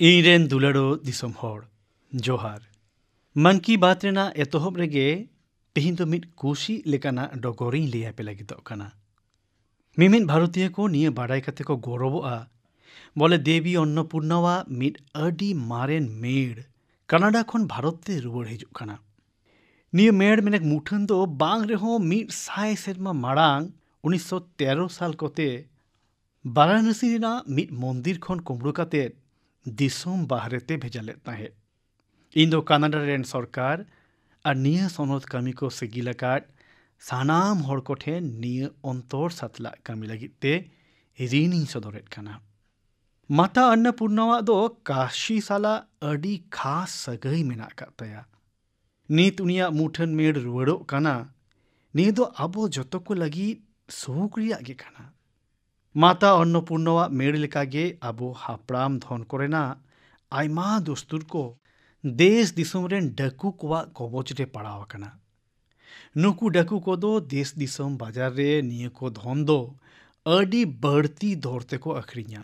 ᱤᱧᱨᱮᱱ ᱫᱩᱞᱟᱹᱲᱚ ᱫᱤᱥᱚᱢ ᱦᱚᱲ ᱡᱚᱦᱟᱨ ᱢᱚᱱ ᱠᱤ ᱵᱟᱛ ᱨᱮᱱᱟᱜ ᱮᱛᱚᱦᱚᱵ ᱨᱮᱜᱮ ᱛᱮᱦᱮᱧ ᱫᱚ ᱢᱤᱫ ᱠᱩᱥᱤ ᱞᱮᱠᱟᱱᱟᱜ ᱰᱚᱜᱚᱨᱤᱧ ᱞᱟᱹᱭᱟᱯᱮ ᱞᱟᱹᱜᱤᱫᱚᱜ ᱠᱟᱱᱟ। ᱢᱤᱢᱤᱫ ᱵᱷᱟᱨᱚᱛᱤᱭᱟᱹ ᱠᱚ ᱱᱤᱭᱟᱹ ᱵᱟᱰᱟᱭ ᱠᱟᱛᱮ ᱠᱚ ᱜᱚᱨᱚᱵᱚᱜᱼᱟ ᱵᱚᱞᱮ ᱫᱮᱵী ᱚᱱᱱᱚᱯᱩᱨᱱᱟᱣᱟᱜ ᱢᱤᱫ ᱟᱹᱰᱤ ᱢᱟᱨᱮᱱ ᱢᱮᱲ ᱠᱟᱱᱟᱰᱟ ᱠᱷᱚᱱ ᱵᱷᱟᱨᱚᱛ ᱛᱮ ᱨᱩᱣᱟᱹᱲ ᱦᱤᱡᱩᱜ ᱠᱟᱱᱟ। ᱱᱤᱭᱟᱹ ᱢᱮᱲ ᱢᱮᱱᱮᱠ ᱢᱩᱴᱷᱟᱹᱱ ᱫᱚ ᱵᱟᱝ ᱨᱮᱦᱚᱸ 100 ᱥᱮᱨᱢᱟ ᱢᱟᱲᱟᱝ 1913 ᱥᱟᱞ ᱠᱚᱛᱮ ᱵᱟᱨᱟᱱᱚᱥᱤ ᱨᱮᱱᱟᱜ ᱢᱤᱫ ᱢᱚᱱᱫᱤᱨ ᱠᱷᱚᱱ ᱠᱩᱢᱲᱩ ᱠᱟᱛᱮ ᱫᱤᱥᱚᱢ ᱵᱟᱦᱨᱮᱛᱮ ᱵᱷᱮᱡᱟ ᱞᱮᱫ ᱛᱟᱦᱮᱸᱫ। ᱤᱧ ᱫᱚ ᱠᱟᱱᱟᱰᱟ ᱨᱮᱱ ᱥᱚᱨᱠᱟर ᱟᱨ ᱱᱤᱭᱟᱹ ᱥᱚᱱᱚᱫ ᱠᱟᱹᱢᱤ ᱠᱚ ᱥᱤᱜᱤᱞ ᱟᱠᱟᱫ ᱥᱟᱱᱟᱢ ᱦᱚᱲ ᱠᱚᱴᱷᱮᱱ ᱱᱤᱭᱟᱹ ᱚᱱᱛᱚᱨ ᱥᱟᱛᱞᱟᱜ ᱠᱟᱹᱢᱤ ᱞᱟᱹᱜᱤᱫ ᱛᱮ ᱨᱤᱱᱤᱧ ᱥᱚᱫᱚᱨᱮᱫ ᱠᱟᱱᱟ। ᱢᱟᱛᱟ अन्नपूर्णाᱣᱟᱜ ᱫᱚ ᱠᱟᱥᱤ ᱥᱟᱞᱟᱜ ᱟᱹᱰᱤ ᱠᱷᱟᱥ ᱥᱟᱹᱜᱟᱹᱭ ᱢᱮᱱᱟᱜ ᱟᱠᱟᱫ ᱛᱟᱭᱟ। ᱱᱤᱛ ᱩᱱᱤᱭᱟᱜ ᱢᱩᱴᱷᱟᱹᱱ ᱢᱮᱲ ᱨᱩᱣᱟᱹᱲᱚᱜ ᱠᱟᱱᱟ। ᱱᱤᱭᱟᱹ ᱫᱚ ᱟᱵᱚ ᱡᱚᱛᱚ ᱠᱚ ᱞᱟᱹᱜᱤᱫ ᱥᱩᱠ ᱨᱮᱭᱟᱜ ᱜᱮ ᱠᱟᱱᱟ। माता अन्नपूर्णावाग मेड़ लेकागे अबो हापड़ाम धन कोरेना आयमा दस्तूर को देश दिसोम रेन डाकू कोवा कवच रे पड़ाव कना। नुकू डाकू को दो देश दिसोम बाजार रे निये को धन दो अडी बढ़ती दौड़ते को अखरिया।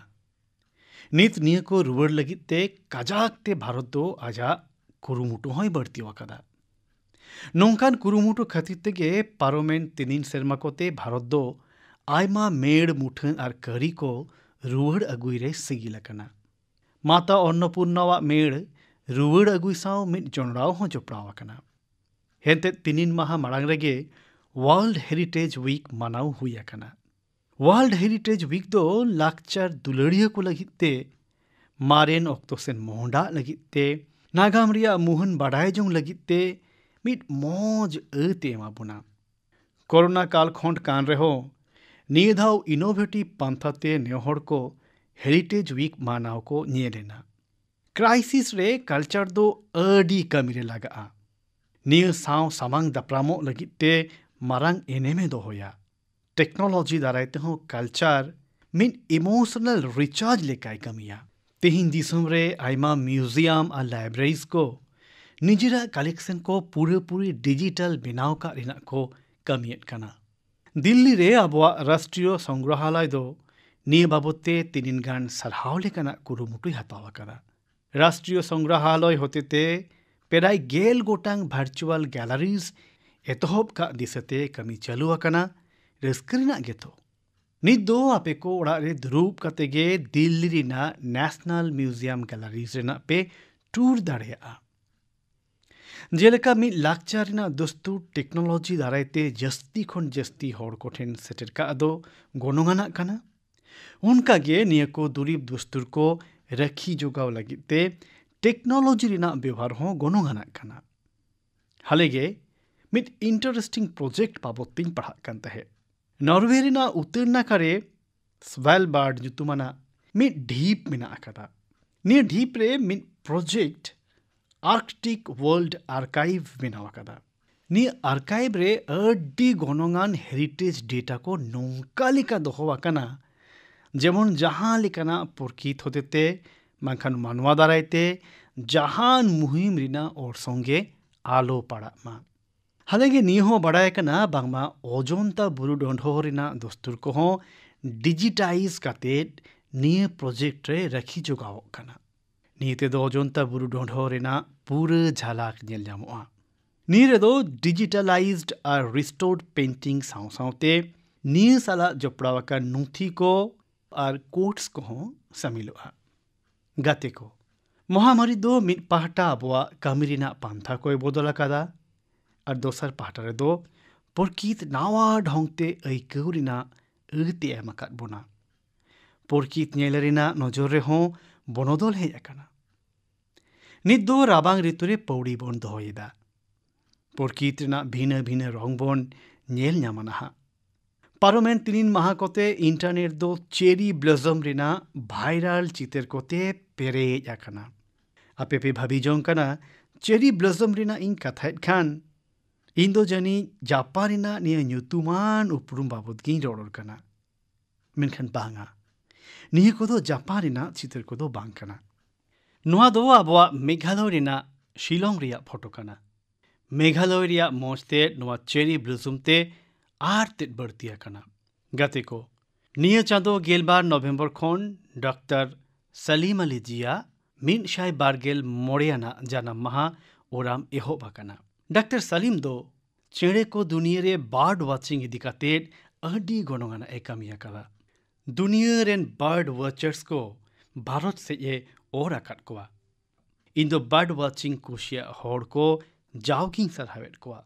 नित निये को रुवर लगित ते काजाक ते भारत दो आजा कुरुमुटु होय बढ़ती वकदा। नोंकान कुरुमुटु खातिर तेगे पारोमेन तिनिन सेरमा कोते भारत दो आयमा मेड़ मुठन और करी को रुवड़ अगुई रे सिगिल कना। माता अन्नपूर्णावाग मेड़ रुवड़ अगुई साव मिट जोनराव हो जोपड़ाव कना। हेंते तिनिन माहा माड़ांग रेगे वर्ल्ड हेरिटेज वीक मानाव हुई कना। वर्ल्ड हेरिटेज वीक दो लाकचार दुलड़िया को लगित ते मारेन ऑक्तो सेन मोहंडा लगित ते नागाम रिया मुहन बाडाय जोंग लगित ते मिट मौज अते एमा बुना। कोरोना काल खोंड कान रहो निये धाव इनोवेटिव पंथाते नेहड़ को हेरिटेज वीक मानाव को नियेलेना। क्राइसिस रे कल्चर दो अडी कमी रे लगा। निये साव सामांग दपरामो लगित ते मारांग एनेमे दोहोया। टेक्नोलॉजी दारायते हो कल्चर मिन इमोशनल रिचार्ज लेकाय कमिया। तेहिन दिसम रे आयमा म्यूजियम और लाइब्रेरीज को निजरा कलेक्शन को पूरी डिजिटल बनाव का रिना को कमियत कना। दिल्ली रे अबवा राष्ट्रीय संग्रहालय दो निये बाबते तिनिन गान सरहाव लेकाना कुरुमुटुय हताव करा। राष्ट्रीय संग्रहालय होते ते पेराय गेल गोटांग वर्चुअल गैलरीज एतहब का दिसते कमी चालू अकना रस्करिना गेतो। नित दो आपे को ओड़ा रे दुरूब कतेगे दिल्ली रिना नेशनल म्यूजियम गैलरीज रेना पे टूर दाड़ेया। जेलेका मी लाकचार रिना दस्तूर टेक्नोलॉजी दारायते जस्ती खोन जस्ती हॉर कोठेन सेटर का दो गोनोंगाना कना। उनका गे निये को दुरीब दस्तूर को रखी जोगाव लगिते टेक्नोलॉजी रिना व्यवहार हो गोनोंगाना कना। हालेगे मिट इंटरेस्टिंग प्रोजेक्ट बाबतिन पढ़ा कान तहे। नॉर्वे रिना उत्तर नाकारे स्वेलबार्ड जुतुमाना मिट ढीप मिना अकदा। निये ढीप रे मिट प्रोजेक्ट आर्कटिक वर्ल्ड आर्काइव बनाव कदा। नि आर्काइव रे अड्डी गोनोंगान हेरिटेज डेटा को नोंका लिका दोहोवा कना जेमन जहां लिकाना पुरकित होते ते मानखान मानवा दारायते जहान मुहिम रिना और संगे आलो पड़ा मा। हालेगे निहो बड़ाय कना बांगमा अजंता बुरु डंडो रिना दस्तूर को हो डिजिटाइज काते निये प्रोजेक्ट रे रखी जोगाव कना। नियते दो अजंता बुरु डंडो रिना पूरे झालाक नेल जामुआ। निये दो डिजिटलाइज्ड और रिस्टोर्ड पेंटिंग साव सावते निये साला जपड़ाव का नुथी को और कोट्स को हो समिलोआ। गाते को महामारी दो मिट पाहटा अबवा कामिरिना पांथा कोई बदल कादा और दोसर पाहटा रे दो पुरकित नावा ढोंगते ऐकौरिना अते एम अकाद बोना। पुरकित नेलरिना नजर रे हो बनोदल हेज अकाना। नित दो राबांग ऋतु रे पौड़ी बन दोहोयेदा। पुरकित रिना भिन्न भिन्न रंग बन नेल न्यामाना हा। पारोमेन तिनिन माहा कोते इंटरनेट दो चेरी ब्लॉसम रिना वायरल चितर कोते पेरेज अकाना। आपे पे भाभी जोंग कना चेरी ब्लॉसम रिना इन कथायत खान इन दो जनी जापान रिना निया न्यूतुमान उपरुम बाबद गिन रोडर कना। मेनखान बांगा निया को दो जापान रिना चितर को दो बांग कना। नुआ दो अबवा मेघालय रिना शिलोंग रिया फोटो कना। मेघालय रिया मोजते नुआ चेरी ब्लॉसम ते आर तेट बढ़ती कना। गाते को निये चाँदो गेलबार नवेम्बर खोन डॉक्टर सलीम अली जिया ᱢᱤᱫᱥᱟᱭ 26 ᱡᱟᱱᱟᱢ ᱢᱟᱦᱟ ᱳᱨᱟᱢ ᱮᱦᱚᱵ ᱟᱠᱟᱱᱟ। ᱰᱟᱠᱛᱟᱨ ᱥᱟᱞᱤᱢ ᱫᱚ ᱪᱮᱬᱮ ᱠᱚ ᱫᱩᱱᱤᱭᱟᱹ ᱨᱮ ᱵᱟᱨᱰ ᱳᱣᱟᱪᱤᱝ ᱤᱫᱤ ᱠᱟᱛᱮᱫ ᱟᱹᱰᱤ ᱜᱚᱱᱚᱝᱟᱱᱟᱜ ᱮ ᱠᱟᱹᱢᱤ ᱟᱠᱟᱫᱟ। ᱫᱩᱱᱤᱭᱟᱹ ᱨᱮᱱ ᱵᱟᱨᱰ ᱳᱣᱟᱪᱟᱨᱥ ᱠᱚ ᱵᱷᱟᱨᱚᱛ ᱥᱮᱡ ᱮ ᱚᱨ ᱟᱠᱟᱫ ᱠᱚᱣᱟ। ᱤᱧ ᱫᱚ ᱵᱟᱨᱰ ᱳᱣᱟᱪᱤᱝ ᱠᱩᱥᱤᱭᱟᱜ ᱦᱚᱲ ᱠᱚ ᱡᱟᱣᱜᱤᱧ ᱥᱟᱨᱦᱟᱣᱮᱫ ᱠᱚᱣᱟ।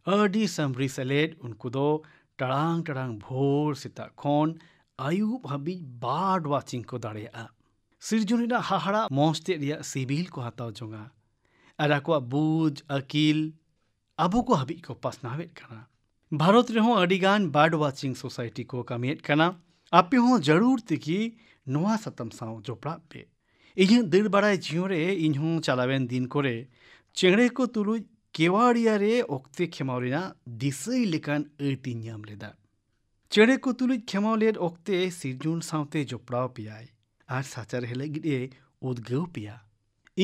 ᱟᱹᱰᱤ ᱥᱟᱢᱨᱤ ᱥᱮᱞᱮᱫ ᱩᱱᱠᱩ ᱫᱚ ᱴᱟᱲᱟᱝ ᱵᱷᱳᱨ ᱥᱮᱛᱟᱜ ᱠᱷᱚᱱ ᱟᱹᱭᱩᱵ ᱦᱟᱹᱵᱤᱡ ᱵᱟᱨᱰ ᱳᱣᱟᱪᱤᱝ ᱠᱚ ᱫᱟᱲᱮᱭᱟᱜᱼᱟ। ᱥᱤᱨᱡᱚᱱ ᱨᱮᱱᱟᱜ ᱦᱟᱦᱟᱲᱟ ᱢᱚᱸᱡᱽᱛᱮ ᱨᱮᱭᱟᱜ ᱥᱤᱵᱤᱞ ᱠᱚ ᱦᱟᱛᱟᱣ ᱡᱚᱝᱟ ᱟᱨ ᱟᱠᱚᱣᱟᱜ ᱵᱩᱡᱽ ᱟᱹᱠᱤᱞ ᱟᱵᱚ ᱠᱚ ᱦᱟᱹᱵᱤᱡ ᱠᱚ ᱯᱟᱥᱱᱟᱣᱮᱫ ᱠᱟᱱᱟ। ᱵᱷᱟᱨᱚᱛ ᱨᱮᱦᱚᱸ ᱟᱹᱰᱤᱜᱟᱱ ᱵᱟᱨᱰ ᱳᱣᱟᱪᱤᱝ ᱥᱳᱥᱟᱭᱴᱤ ᱠᱚ ᱠᱟᱹᱢᱤᱭᱮᱫ ᱠᱟᱱᱟ। ᱟᱯᱮ ᱦᱚᱸ ᱡᱟᱹᱨᱩᱲ ᱛᱮᱜᱮ ᱱᱚᱣᱟ ᱥᱟᱛᱟᱢ ᱥᱟᱶ ᱡᱚᱯᱲᱟᱜ ᱯᱮ। ᱤᱧᱟᱹᱜ ᱫᱟᱹᱲ ᱵᱟᱲᱟᱭ ᱡᱤᱭᱚᱱ ᱨᱮ ᱤᱧᱦᱚᱸ ᱪᱟᱞᱟᱣᱮᱱ ᱫᱤᱱ ᱠᱚᱨᱮ ᱪᱮᱬᱮ ᱠᱚ ᱛᱩᱞᱩᱡ ᱠᱮᱣᱟᱲᱤᱭᱟ ᱨᱮ ᱚᱠᱛᱮ ᱠᱷᱮᱢᱟᱣ ᱨᱮᱱᱟᱜ ᱫᱤᱥᱟᱹᱭ ᱞᱮᱠᱟᱱ ᱟᱹᱭᱛᱤᱧ ᱧᱟᱢ ᱞᱮᱫᱟ। ᱪᱮᱬᱮ ᱠᱚ ᱛᱩᱞᱩᱡ ᱠᱷᱮᱢᱟᱣ ᱞᱮᱫ ᱚᱠᱛᱮ ᱥᱤᱨᱡᱚᱱ ᱥᱟᱶᱛᱮ ᱡᱚᱯᱲᱟᱣ ᱯᱮᱭᱟᱭ ᱟᱨ ᱥᱟᱪᱟᱨᱦᱮ ᱞᱟᱹᱜᱤᱫ ᱮ ᱩᱫᱽᱜᱟᱹᱣ ᱯᱮᱭᱟ।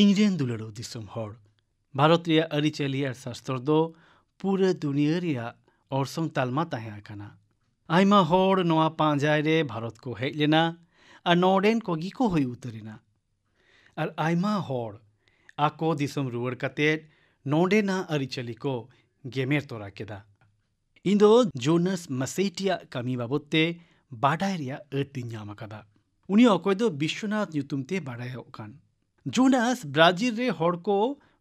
ᱤᱧᱨᱮᱱ ᱫᱩᱞᱟᱹᱲᱚᱜ ᱫᱤᱥᱚᱢ ᱦᱚᱲ, ᱵᱷᱟᱨᱚᱛ ᱨᱮᱭᱟᱜ ᱟᱹᱨᱤᱪᱟᱹᱞᱤ ᱟᱨ ᱥᱟᱥᱛᱚᱨ ᱫᱚ ᱯᱩᱨᱟᱹ ᱫᱩᱱᱤᱭᱟᱹ ᱨᱮᱭᱟᱜ ᱚᱨᱥᱚᱝ ᱛᱟᱞᱢᱟ ᱛᱟᱦᱮᱸ ᱟᱠᱟᱱᱟ। ᱟᱭᱢᱟ ᱦᱚᱲ ᱱᱚᱣᱟ ᱯᱟᱸᱡᱟᱭ ᱨᱮ ᱵᱷᱟᱨᱚᱛ ᱠᱚ ᱦᱮᱡ ᱞᱮᱱᱟ ᱟᱨ ᱱᱚᱰᱮᱱ ᱠᱚᱜᱮ ᱠᱚ ᱦᱩᱭ ᱩᱛᱟᱹᱨᱮᱱᱟ। ᱟᱨ ᱟᱭᱢᱟ ᱦᱚᱲ ᱟᱠᱚ ᱫᱤᱥᱚᱢ ᱨᱩᱣᱟᱹᱲ ᱠᱟᱛᱮᱫ ᱱᱚᱰᱮᱱᱟᱜ ᱟᱹᱨᱤᱪᱟᱹᱞᱤ ᱠᱚ ᱜᱮᱢᱮᱨ ᱛᱚᱨᱟ ᱠᱮᱫᱟ। ᱤᱧ ᱫᱚ ᱡᱳᱱᱟᱥ ᱢᱟᱥᱮᱴᱤᱭᱟᱜ ᱠᱟᱹᱢᱤ ᱵᱟᱵᱚᱫ ᱛᱮ ᱵᱟᱰᱟᱭ ᱨᱮᱭᱟᱜ ᱟᱹᱛᱤᱧ ᱧᱟᱢ ᱟᱠᱟᱫᱟ। ᱩᱱᱤ ᱚᱠᱚᱭ ᱫᱚ ᱵᱤᱥᱥᱚᱱᱟᱛᱷ ᱧᱩᱛᱩᱢ ᱛᱮ ᱵᱟᱰᱟᱭᱚᱜ ᱠᱟᱱ। ᱡᱳᱱᱟᱥ ᱵᱨᱟᱡᱤᱞ ᱨᱮ ᱦᱚᱲ ko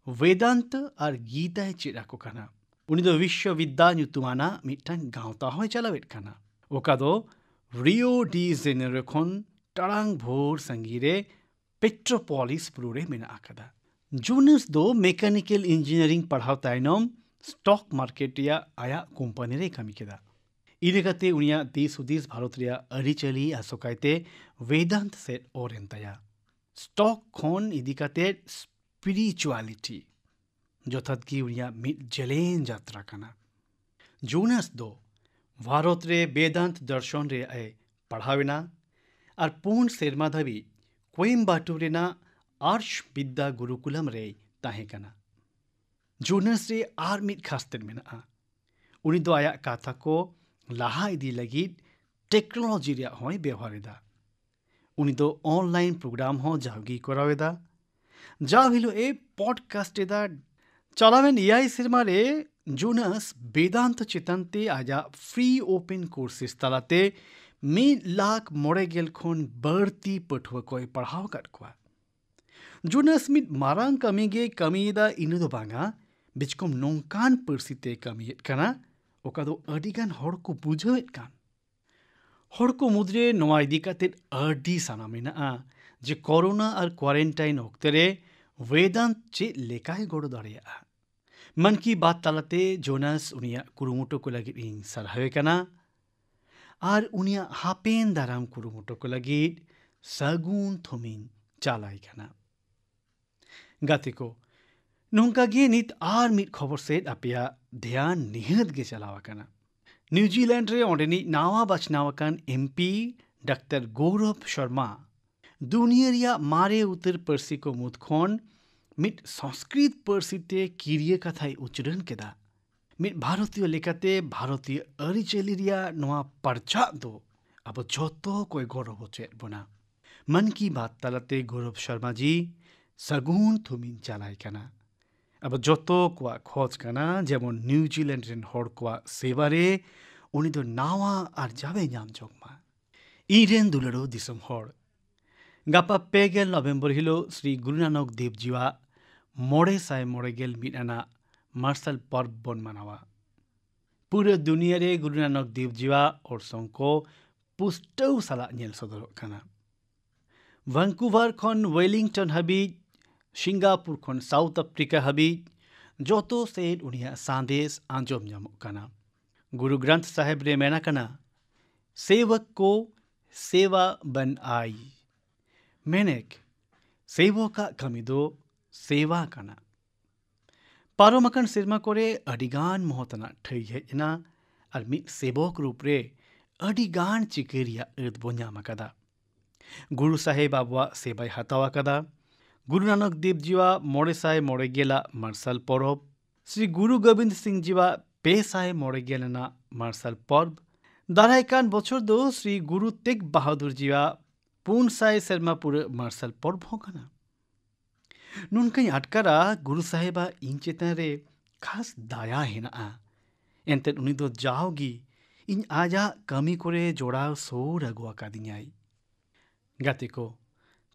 ᱵᱮᱫᱟᱱᱛᱚ ᱟᱨ ᱜᱤᱛᱟᱭ ᱪᱮᱫ ᱟᱠᱚ ᱠᱟᱱᱟ। ᱩᱱᱤ ᱫᱚ ᱵᱤᱥᱥᱚᱵᱤᱫᱽᱫᱟ ᱧᱩᱛᱩᱢᱟᱱᱟᱜ ᱢᱤᱫᱴᱟᱝ ᱜᱟᱶᱛᱟ ᱦᱚᱸᱭ ᱪᱟᱞᱟᱣᱮᱫ ᱠᱟᱱᱟ। ᱚᱠᱟ ᱫᱚ ᱨᱤᱭᱳ ᱰᱤ ᱡᱮᱱᱮᱨᱳ ᱠᱷᱚᱱ ᱴᱟᱲᱟᱝ ᱵᱷᱳᱨ ᱥᱟᱺᱜᱤᱧ ᱨᱮ ᱯᱮᱴᱨᱳᱯᱚᱞᱤᱥ ᱵᱩᱨᱩ ᱨᱮ ᱢᱮᱱᱟᱜ ᱟᱠᱟᱫᱟ। ᱡᱳᱱᱟᱥ ᱫᱚ ᱢᱮᱠᱟᱱᱤᱠᱮᱞ ᱤᱧᱡᱤᱱᱤᱭᱟরিᱝ ᱯᱟᱲᱦᱟᱣ ᱛᱟᱭᱱᱚᱢ ᱥᱴᱚᱠ ᱢᱟᱨᱠᱮᱴ ᱨᱮᱭᱟᱜ ᱟᱭᱟᱜ ᱠᱳᱢᱯᱟᱱᱤ ᱨᱮᱭ ᱠᱟᱹᱢᱤ ᱠᱮᱫᱟ। ᱤᱱᱟᱹ ᱠᱟᱛᱮ ᱩᱱᱤᱭᱟᱜ ᱫᱤᱥ ᱦᱩᱫᱤᱥ ᱵᱷᱟᱨᱚᱛ ᱨᱮᱭᱟᱜ ᱟᱹᱨᱤᱪᱟᱹᱞᱤ ᱟᱥᱚᱠᱟᱭᱛᱮ ᱵᱮᱫᱟᱱᱛ ᱥᱮᱫ ᱚᱨ ᱮᱱ ᱛᱟᱭᱟ। ᱥᱴᱚᱠ ᱠᱷᱚᱱ ᱤᱫᱤ ᱠᱟᱛᱮᱫ ᱥᱯᱤᱨᱤᱪᱩᱣᱟᱞᱤᱴᱤ ᱡᱚᱛᱷᱟᱛ ᱜᱮ ᱩᱱᱤᱭᱟᱜ ᱢᱤᱫ ᱡᱮᱞᱮᱧ ᱡᱟᱛᱨᱟ ᱠᱟᱱᱟ। ᱡᱳᱱᱟᱥ ᱫᱚ ᱵᱷᱟᱨᱚᱛ ᱨᱮ বেদান্ত দর্শন ᱨᱮᱭᱟᱜ ᱮ ᱯᱟᱲᱦᱟᱣᱮᱱᱟ ᱟᱨ 4 ᱥᱮᱨᱢᱟ ᱫᱷᱟᱹᱵᱤᱡ কোয়েম্বাটুর ᱨᱮᱱᱟᱜ আর্শ বিদ্যা গুরুকুলাম ᱨᱮᱭ ᱛᱟᱦᱮᱸ ᱠᱟᱱᱟ। জোনাস রে আর ᱢᱤᱫ ᱠᱷᱟᱥᱛᱮᱫ ᱢᱮᱱᱟᱜᱼᱟ। उनी दो आयाग काथा को लाहा इदी लगिद टेक्नोलॉजी रे होय व्यवहार एदा। उनी दो ऑनलाइन प्रोग्राम हो जावगी करावेदा। जाव हिलो ए पॉडकास्ट एदा चलावेन एआई सिरमा रे जोनास वेदांत चितंते आजा फ्री ओपन कोर्सेस तलाते 1,09,000 खन बढ़ती पठुआ को पढ़ाव काट कोआ। जोनास मिद मारांग कमीगे कमीदा इनु दो बांगा बिचकोम नोंकान परसिते कमीएत काना ओका दो अडिगान हड़ को बुझावेत कान। हड़ को मुद्रे नोआ इदी कातेद अडी साना मेनाआ जे कोरोना और क्वारेंटाइन ओक्ते रे वेदांत चे लेकाय गोड़ो दाड़ेयाआ। मन की बात तालाते जोनास उनिया कुरुमुटो को लगिद इन सरहावे काना आर उनिया हापेन दाराम कुरुमुटो को लगिद सगुन थोमिन चालाय काना। गाते को नोंका गे नित आर मित खबर सेद अपिया ध्यान निहत गे चलावा काना। न्यूजीलैंड रे ओंडेनी नावा बाचनावकान एमपी डॉक्टर गौरव शर्मा दुनिया रिया मारे उतर परसी को मुद खोन मित संस्कृत परसीते किरिय कथाय उच्चारण केदा। मित भारतीय लेकाते भारतीय अरिचेली रिया नोआ परचा दो अब जोतो कोई गौरव होचेत बना। मन की बात तालाते गौरव शर्मा जी सगुन थुमिन चालाय काना। अब जोतो कोआ खोज काना जेमन न्यूजीलैंड रेन हड़ कोआ सेवारे उनी दो नावा आर जावे नाम जोगमा। इरेन दुलड़ो दिसम हड़ गापा 2 नवेम्बर हिलो श्री गुरु नानक देव जीवा 991 आना मार्शल पर्व बन मनावा। पूरे दुनिया रे गुरु नानक देव जीवा और संको पुस्टौ साला नेल सदरो काना। वैंकूवर खन वेलिंगटन हबीज सिंगापुर खन साउथ अफ्रीका हबीज जोतो सेड उनिया सांदेश आंजोम ᱧᱟᱢᱚᱜ काना। गुरु ग्रंथ साहेब रे मेना काना सेवक को सेवा बन आई मेनेक सेवका कमी दो सेवा काना। पारोमकन सिरमा कोरे अडिगान मोहतना ठई हेजना और मित सेवक रूप रे अडिगान चिकेरिया एद बोन्याम कादा। गुरु साहेब आबवा सेबाय हतावा कादा। गुरु नानक देव जीवा 990 मार्शल पर्व श्री गुरु गोविंद सिंह जीवा 590 मार्शल पर्व दारायकान बछर दो श्री गुरु तेग बहादुर जीवा 400 शर्मा पूरे मार्शल पर्व हो काना। ᱱᱚᱝᱠᱟᱧ ᱟᱴᱠᱟᱨᱟ ᱜᱩᱨᱩ ᱥᱟᱦᱮᱵᱟᱜ ᱤᱧ ᱪᱮᱛᱟᱱ ᱨᱮ ᱠᱷᱟᱥ ᱫᱟᱭᱟ ᱦᱮᱱᱟᱜᱼᱟ᱾ ᱮᱱᱛᱮᱫ ᱩᱱᱤ ᱫᱚ ᱡᱟᱣᱜᱮ ᱤᱧ ᱟᱡᱟᱜ ᱠᱟᱹᱢᱤ ᱠᱚᱨᱮ ᱡᱚᱲᱟᱣ ᱥᱩᱨ ᱟᱹᱜᱩ ᱟᱠᱟᱫᱤᱧᱟᱭ᱾ ᱜᱟᱛᱮ ᱠᱚ,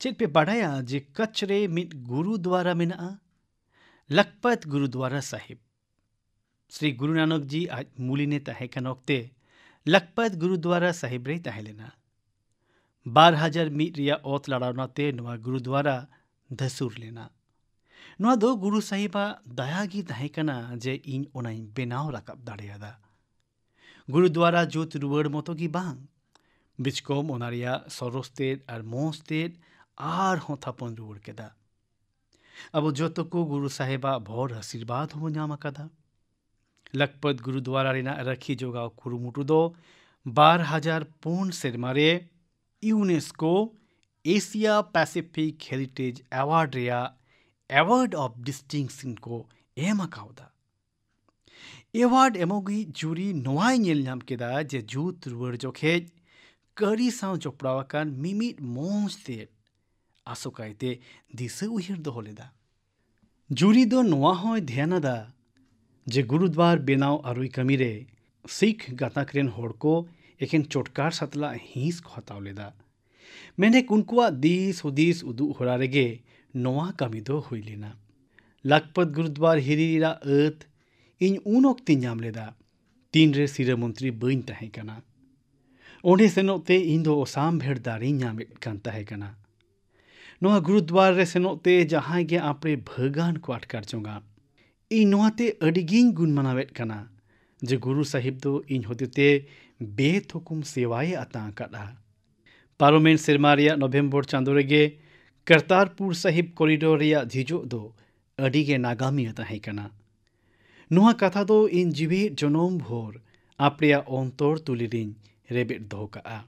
ᱪᱮᱫ ᱯᱮ ᱵᱟᱰᱟᱭᱟ ᱡᱮ ᱠᱟᱪᱷ ᱨᱮ ᱢᱤᱫ ᱜᱩᱨᱩᱫᱩᱣᱟᱨᱟ ᱢᱮᱱᱟᱜᱼᱟ? ᱞᱟᱠᱯᱟᱛ ᱜᱩᱨᱩᱫᱩᱣᱟᱨᱟ ᱥᱟहिब। ᱥᱨᱤ ᱜᱩᱨᱩ ᱱᱟᱱᱚᱠ ᱡᱤ ᱟᱡ ᱢᱩᱞᱤᱱᱮ ᱛᱟᱦᱮᱸ ᱠᱟᱱ ᱚᱠᱛᱮ ᱞᱟᱠᱯᱟᱛ ᱜᱩᱨᱩᱫᱩᱣᱟᱨᱟ ᱥᱟहिᱵ ᱨᱮᱭ ᱛᱟᱦᱮᱸ ᱞᱮᱱᱟ। 2001 ᱨᱮᱭᱟᱜ ᱚᱛ ᱞᱟᱲᱟᱣᱱᱟᱛᱮ ᱱᱚᱣᱟ ᱜᱩᱨᱩᱫᱩᱣᱟᱨᱟ ᱫᱷᱟᱹᱥᱩᱨ ᱞᱮᱱᱟ। ᱱᱚᱣᱟ ᱫᱚ ᱜᱩᱨᱩ ᱥᱟहिᱵᱟᱜ ᱫᱟᱭᱟᱜᱮ ᱛᱟᱦᱮᱸ ᱠᱟᱱᱟ ᱡᱮ ᱤᱧ ᱚᱱᱟᱧ ᱵᱮᱱᱟᱣ ᱨᱟᱠᱟᱵ ᱫᱟᱲᱮᱭᱟᱫᱟ। ᱜᱩᱨᱩᱫᱩᱣᱟᱨᱟ ᱡᱩᱛ ᱨᱩᱣᱟᱹᱲ ᱢᱚᱛᱚ ᱜᱮ ᱵᱟᱝ, ᱵᱤᱪᱠᱚᱢ ᱚᱱᱟ ᱨᱮᱭᱟᱜ ᱥᱚᱨᱚᱥ ᱛᱮᱫ ᱟᱨ ᱢᱚᱸᱡᱽ ᱛᱮᱫ ᱟᱨᱦᱚᱸ ᱛᱷᱟᱯᱚᱱ ᱨᱩᱣᱟᱹᱲ ᱠᱮᱫᱟ। ᱟᱵᱚ ᱡᱚᱛᱚ ᱠᱚ ᱜᱩᱨᱩ ᱥᱟᱦᱮᱵᱟᱜ ᱵᱷᱚᱨ ᱟᱥᱤᱨᱵᱟᱫ ᱦᱚᱸᱵᱚ ᱧᱟᱢ ᱟᱠᱟᱫᱟ। ᱞᱟᱠᱯᱟᱛ ᱜᱩᱨᱩᱫᱩᱣᱟᱨᱟ ᱨᱮᱱᱟᱜ ᱨᱟᱹᱠᱷᱤ ᱡᱚᱜᱟᱣ ᱠᱩᱨᱩᱢᱩᱴᱩ ᱫᱚ 2004 ᱥᱮᱨᱢᱟ ᱨᱮ ᱤউᱱᱮᱥᱠᱳ ᱮᱥᱤᱭᱟ ᱯᱮᱥᱤᱯᱷᱤᱠ ᱦᱮᱨᱤᱴᱮᱡ ᱮᱣᱟর্ড ᱨᱮᱭᱟᱜ ᱮᱣᱟর্ড অফ ডিস্টিংশন ᱠᱚ ᱮᱢ ᱟᱠᱟᱣᱫᱟ। ᱮᱣᱟর্ড ᱮᱢᱚᱜᱤᱡ ᱡᱩᱨᱤ ᱱᱚᱣᱟᱭ ᱧᱮᱞ ᱧᱟᱢ ᱠᱮᱫᱟ ᱡᱮ ᱡᱩᱛ ᱨᱩᱣᱟᱹᱲ ᱡᱚᱠᱷᱮᱡ ᱠᱟᱹᱨᱤ ᱥᱟᱶ ᱡᱚᱯᱲᱟᱣ ᱟᱠᱟᱱ ᱢᱤᱢᱤᱫ ᱢᱚᱸᱡᱽ ᱛᱮᱫ ᱟᱥᱚᱠᱟᱭᱛᱮ ᱫᱤᱥᱟᱹ ᱩᱭᱦᱟᱹᱨ ᱫᱚᱦᱚ ᱞᱮᱫᱟ। ᱡᱩᱨᱤ ᱫᱚ ᱱᱚᱣᱟ ᱦᱚᱸᱭ ᱫᱷᱮᱭᱟᱱ ᱟᱫᱟ ᱡᱮ ᱜᱩᱨᱩᱫᱩᱣᱟᱨ ᱵᱮᱱᱟᱣ ᱟᱹᱨᱩᱭ ᱠᱟᱹᱢᱤᱨᱮ ᱥᱤᱠᱷ ᱜᱟᱛᱟᱠ ᱨᱮᱱ ᱦᱚᱲ ᱠᱚ ᱮᱠᱮᱱ ᱪᱚᱴᱠᱟᱨ ᱥᱟᱛᱞᱟᱜ ᱦᱤᱸᱥ ᱠᱚ ᱦᱟᱛᱟᱣ ᱞᱮᱫᱟ। ᱢᱮᱱᱮᱠ ᱩᱱᱠᱩᱣᱟᱜ ᱫᱤᱥ ᱦᱩᱫᱤᱥ ᱩᱫᱩᱜ ᱦᱚᱨᱟ ᱨᱮᱜᱮ ᱱᱚᱣᱟ ᱠᱟᱹᱢᱤ ᱫᱚ ᱦᱩᱭ ᱞᱮᱱᱟ। ᱞᱟᱠᱯᱟᱛ ᱜᱩᱨᱩᱫᱩᱣᱟᱨ ᱦᱤᱨᱤ ᱨᱮᱭᱟᱜ ᱟᱹᱛ ᱤᱧ ᱩᱱ ᱚᱠᱛᱮᱧ ᱧᱟᱢ ᱞᱮᱫᱟ ᱛᱤᱱᱨᱮ ᱥᱤᱨᱟᱹ ᱢᱚᱱᱛᱨᱤ ᱵᱟᱹᱧ ᱛᱟᱦᱮᱸ ᱠᱟᱱᱟ। ᱚᱸᱰᱮ ᱥᱮᱱᱚᱜ ᱛᱮ ᱤᱧ ᱫᱚ ᱚᱥᱟᱢᱵᱷᱮᱲ ᱫᱟᱲᱮᱧ ᱧᱟᱢᱮᱫ ᱠᱟᱱ ᱛᱟᱦᱮᱸ ᱠᱟᱱᱟ। ᱱᱚᱣᱟ ᱜᱩᱨᱩᱫᱩᱣᱟᱨ ᱨᱮ ᱥᱮᱱᱚᱜ ᱛᱮ ᱡᱟᱦᱟᱸᱭ ᱜᱮ ᱟᱯᱲᱮ ᱵᱷᱟᱹᱜᱟᱱ ᱠᱚ ᱟᱴᱠᱟᱨ ᱡᱚᱝᱟ। ᱤᱧ ᱱᱚᱣᱟᱛᱮ ᱟᱹᱰᱤᱜᱤᱧ ᱜᱩᱱ ᱢᱟᱱᱟᱣᱮᱫ ᱠᱟᱱᱟ ᱡᱮ ᱜᱩᱨᱩ ᱥᱟहिब ᱫᱚ ᱤᱧ ᱦᱚᱛᱮᱛᱮ ᱵᱮᱛᱷᱩᱠᱩᱢ ᱥᱮᱣᱟᱭᱮ ᱟᱛᱟᱝ ᱟᱠᱟᱫᱼᱟ। ᱯᱟᱨᱚᱢᱮᱱ ᱥᱮᱨᱢᱟ ᱨᱮᱭᱟᱜ ᱱᱚᱵᱷᱮᱢᱵᱚᱨ ᱪᱟᱸᱫᱳ ᱨᱮᱜᱮ ᱠᱟᱨᱛᱟᱨᱯᱩᱨ ᱥᱟहिब ᱠᱚᱨᱤᱰᱚᱨ ᱨᱮᱭᱟᱜ ᱡᱷᱤᱡᱚᱜ ᱫᱚ ᱟᱹᱰᱤᱜᱮ ᱱᱟᱜᱟᱢᱤᱭᱟᱹ ᱛᱟᱦᱮᱸ ᱠᱟᱱᱟ। ᱱᱚᱣᱟ ᱠᱟᱛᱷᱟ ᱫᱚ ᱤᱧ ᱡᱤᱣᱮᱫ ᱡᱚᱱᱚᱢ ᱵᱷᱳᱨ ᱟᱯᱲᱮᱭᱟᱜ ᱚᱱᱛᱚᱨ ᱛᱩᱞᱤ ᱨᱤᱧ ᱨᱮᱵᱮᱫ ᱫᱚᱦᱚ ᱠᱟᱜᱼᱟ।